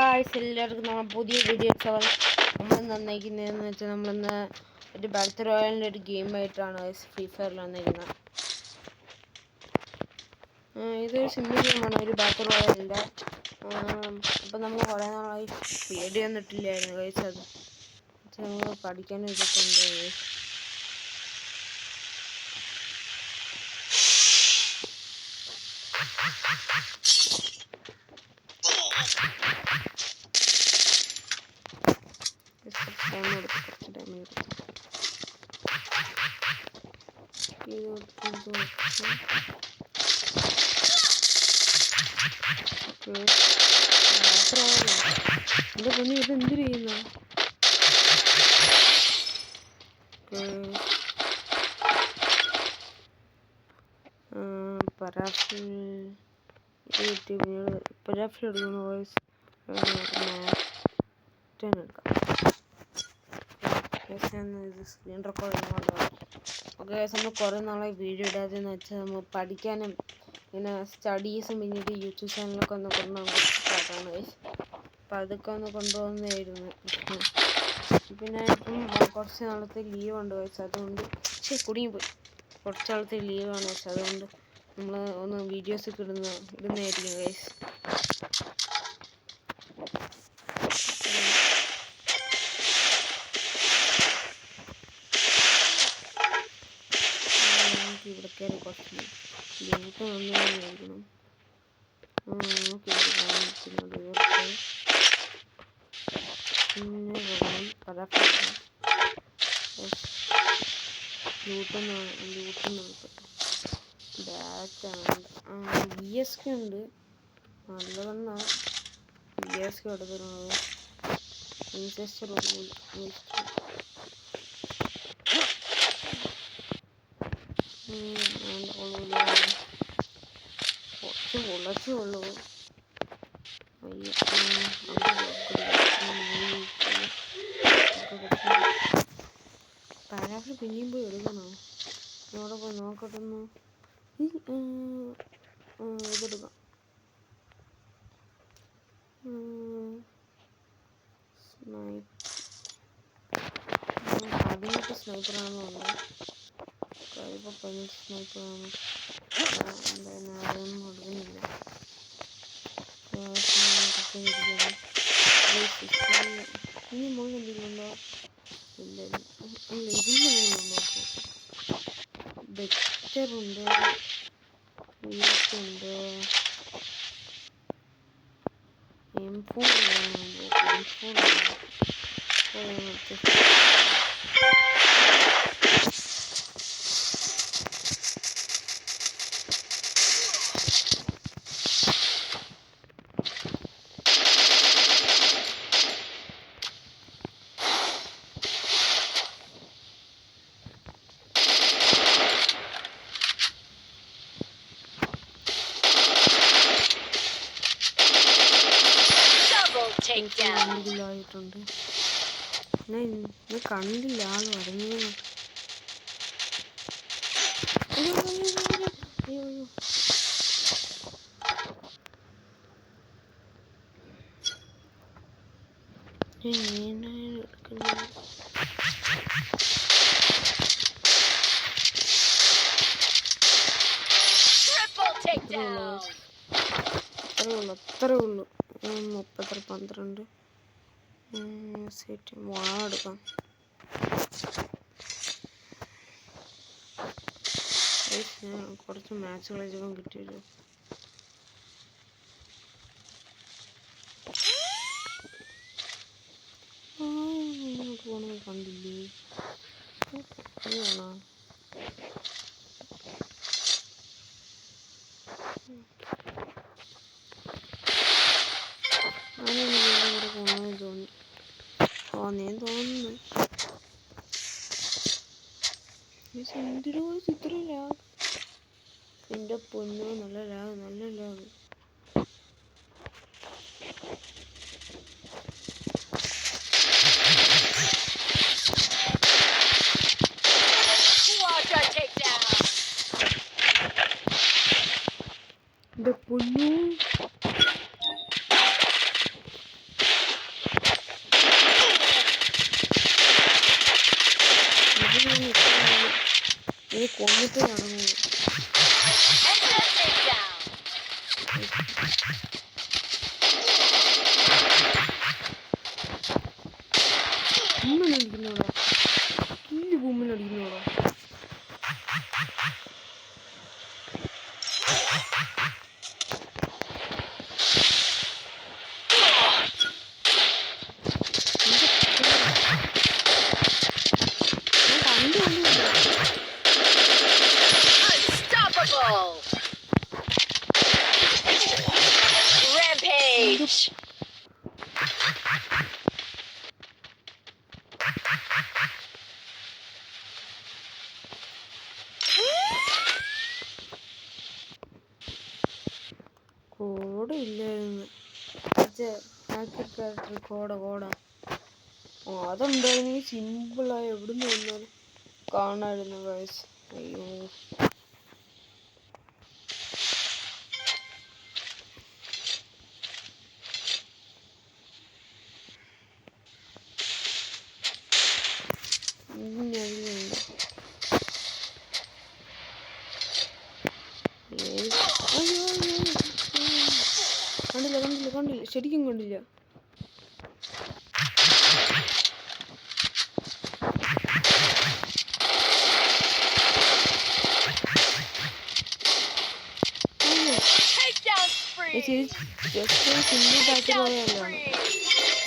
Guys, എല്ലാവർക്കും നമ്മൾ പുതിയ വീഡിയോ നമ്മൾ നന്നായിരിക്കുന്നതെന്ന് വെച്ചാൽ നമ്മളിന്ന് ഒരു ബാറ്റിൽ റോയലിൻ്റെ ഒരു ഗെയിമായിട്ടാണ് ഫ്രീ ഫയറിൽ വന്നിരിക്കുന്നത്. ഇതൊരു സിമ്പിൾ ഗെയിമാണ്, ഒരു ബാറ്റിൽ റോയലിൻ്റെ. അപ്പം നമ്മൾ കുറേ നാളായി വീഡിയോ ഒന്നും ഇട്ടില്ലായിരുന്നു ഗൈസ്. അത് നമ്മൾ പഠിക്കാനും ഇതൊക്കെ ഉണ്ട് ഗൈസ്. എന്റെ പൊന്നി, ഇത് എന്ത് ചെയ്യുന്ന പരാഫിൽ എടുക്കുന്ന വോയിസ് എടുക്കാം. ഇത് സ്ക്രീൻ റെക്കോർഡ് ചെയ്യുന്നുണ്ടോ? ഓക്കെ, നമ്മൾ കുറേ നാളായി വീഡിയോ ഇടാതെന്ന് വെച്ചാൽ നമ്മൾ പഠിക്കാനും ഇങ്ങനെ സ്റ്റഡീസും പിന്നീട് യൂട്യൂബ് ചാനലൊക്കെ ഒന്ന് കൊണ്ടുപോകാൻ ഗൈസ്. അപ്പം അതൊക്കെ ഒന്ന് കൊണ്ടുപോകുന്നതായിരുന്നു. പിന്നെ ഇപ്പം കുറച്ച് നാളത്തെ ലീവ് ഉണ്ട് ഗൈസ്. അതുകൊണ്ട് കുടുങ്ങിപ്പോയി. കുറച്ച് നാളത്തെ ലീവാണ് ഗൈസ്. അതുകൊണ്ട് നമ്മൾ ഒന്ന് വീഡിയോസൊക്കെ ഇടുന്നതായിരിക്കും ഗൈസ്. ഇവിടെ കയറി കുറച്ച് ലിങ്ക് വന്നിരിക്കണം. പിന്നെ BSK ഉണ്ട്. നല്ലതെന്നാണ് BSK എടുത്തിരുന്നത്. കുറച്ചുള്ളൂ. പാരാഗ്രാഫ് പിന്നെയും പോയി എടുക്കണോ? അവിടെ പോയി നോക്കട്ടെ. ഇതെടുക്കാം. അതിനൊക്കെ സ്നൈപ്പറാണെന്നുണ്ട്. സ്നൈപ്പറാണ്. എന്തായാലും അതൊന്നും എടുക്കുന്നില്ല. ഇനി മുകളിൽ എന്തെങ്കിലുണ്ടോ? ഇല്ല. ഇതിന് മുകളിലുണ്ടോ? ബെറ്ററുണ്ട്, ഉണ്ട്, M4 ായിട്ടുണ്ട്. കണ്ടില്ല ആൾ പറഞ്ഞു. അത്രേ ഉള്ളൂ. 12 സെറ്റ് എടുക്കാം. കുറച്ച് മാച്ച് കളിച്ചപ്പം കിട്ടിയല്ലോ. ഇങ്ങോട്ട് പോകണമെന്ന് കണ്ടില്ലേ? അതാണോ? ഇവിടെ പോകണമെന്ന് തോന്നി. തോന്നുന്നു. എന്തിനോ ചിത്രമില്ല. എൻ്റെ പൊന്നോ, നല്ല ലാഗ്. എൻ്റെ പൊന്നോ, കൊന്നിട്ട് നടന്നു. ബൂമിനടിക്കുന്നോടാ, കില്ല് ബൂമിനടിക്കുന്നോടാ. കോട ഇല്ലായിരുന്നു. കോട അതുണ്ടായിരുന്നെങ്കിൽ സിമ്പിളായി എവിടുന്ന് വന്നാലും കാണാമായിരുന്നു ഗൈസ്. അയ്യോ, കണ്ടില്ല, ശരിക്കും കണ്ടില്ല.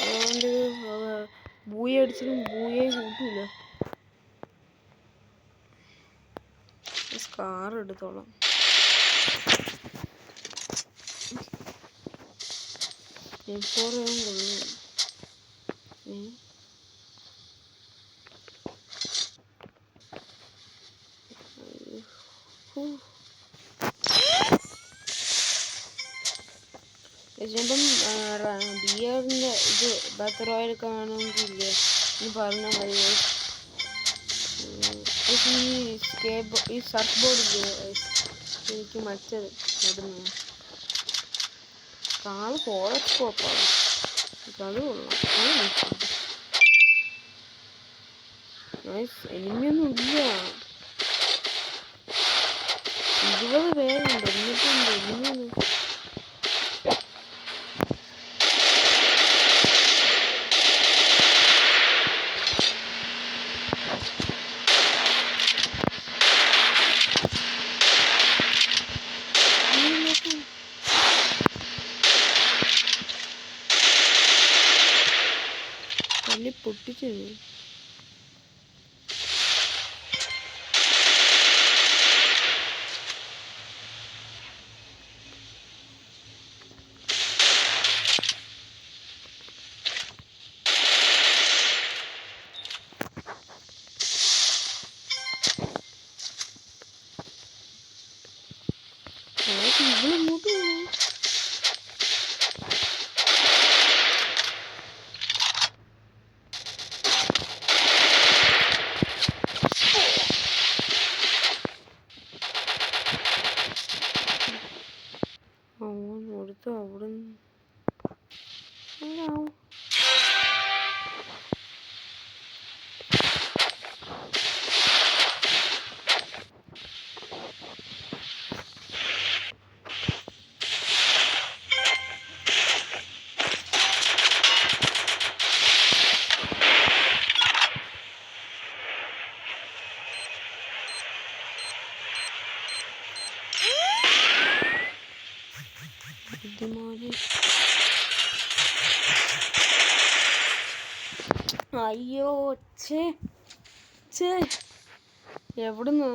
അതുകൊണ്ട് ബൂയ അടിച്ചാലും ബൂയെ കൂട്ടൂല. സ്കാർ എടുത്തോളാം. ഇപ്പം ബിയറിൻ്റെ ഇത് ബാറ്റർ ഓയിൽ കാണുമെങ്കിലേ ഇത് പറഞ്ഞാൽ മതി. ഈ സർഫ് ബോർഡില്ലേ എനിക്ക് മറ്റത് ഇടുന്നു കാള് ഫോളോസ്കോപ്പാണ്. അത് കൊള്ളാം. എനിമിയൊന്നും ഇല്ല. 20 പേരുണ്ട്, എന്നിട്ടുണ്ട് എനിമിയൊന്നും. തല്ലി പൊട്ടിച്ചു. ഇവളിങ്ങോട്ട് പോകണം. അവനടുത്ത് അവിടെ ബുദ്ധിമാന്. അയ്യോ എവിടുന്ന്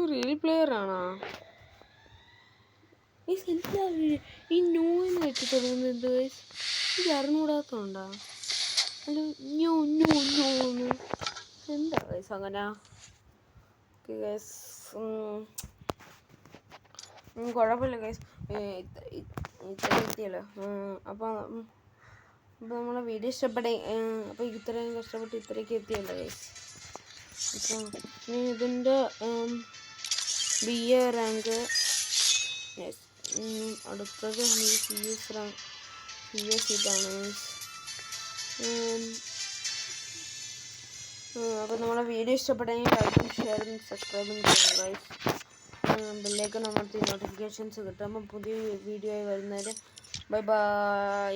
റിയൽ പ്ലെയർ ആണോ ഈ ന്യൂന്ന് വെച്ച് തുടങ്ങുന്നത്? എന്ത് വയസ്സ് ഇത് അറിഞ്ഞൂടാത്തോണ്ടാ? അല്ല ന്യൂ എന്താ വയസ്സ് അങ്ങനെ? കുഴപ്പമില്ല ഗൈസ്, ഇത്ര എത്തിയല്ലോ. അപ്പോൾ നമ്മളെ വീഡിയോ ഇഷ്ടപ്പെട്ടെ. അപ്പോൾ ഇത്രയും കഷ്ടപ്പെട്ട് ഇത്രയ്ക്ക് എത്തിയല്ലോ ഗൈസ്. അപ്പം ഇനി ഇതിൻ്റെ BA റാങ്ക് അടുത്തത് CS ഇതാണ്. അപ്പോൾ നമ്മളെ വീഡിയോ ഇഷ്ടപ്പെട്ടെങ്കിൽ ലൈക്കും ഷെയറും സബ്സ്ക്രൈബും ചെയ്യണം ഗൈസ്. ബെല്ലൈക്കൺ അമർത്തി നോട്ടിഫിക്കേഷൻസ് കിട്ടുമ്പോൾ പുതിയ വീഡിയോ ആയി വരുന്നവരെ ബൈ ബൈ.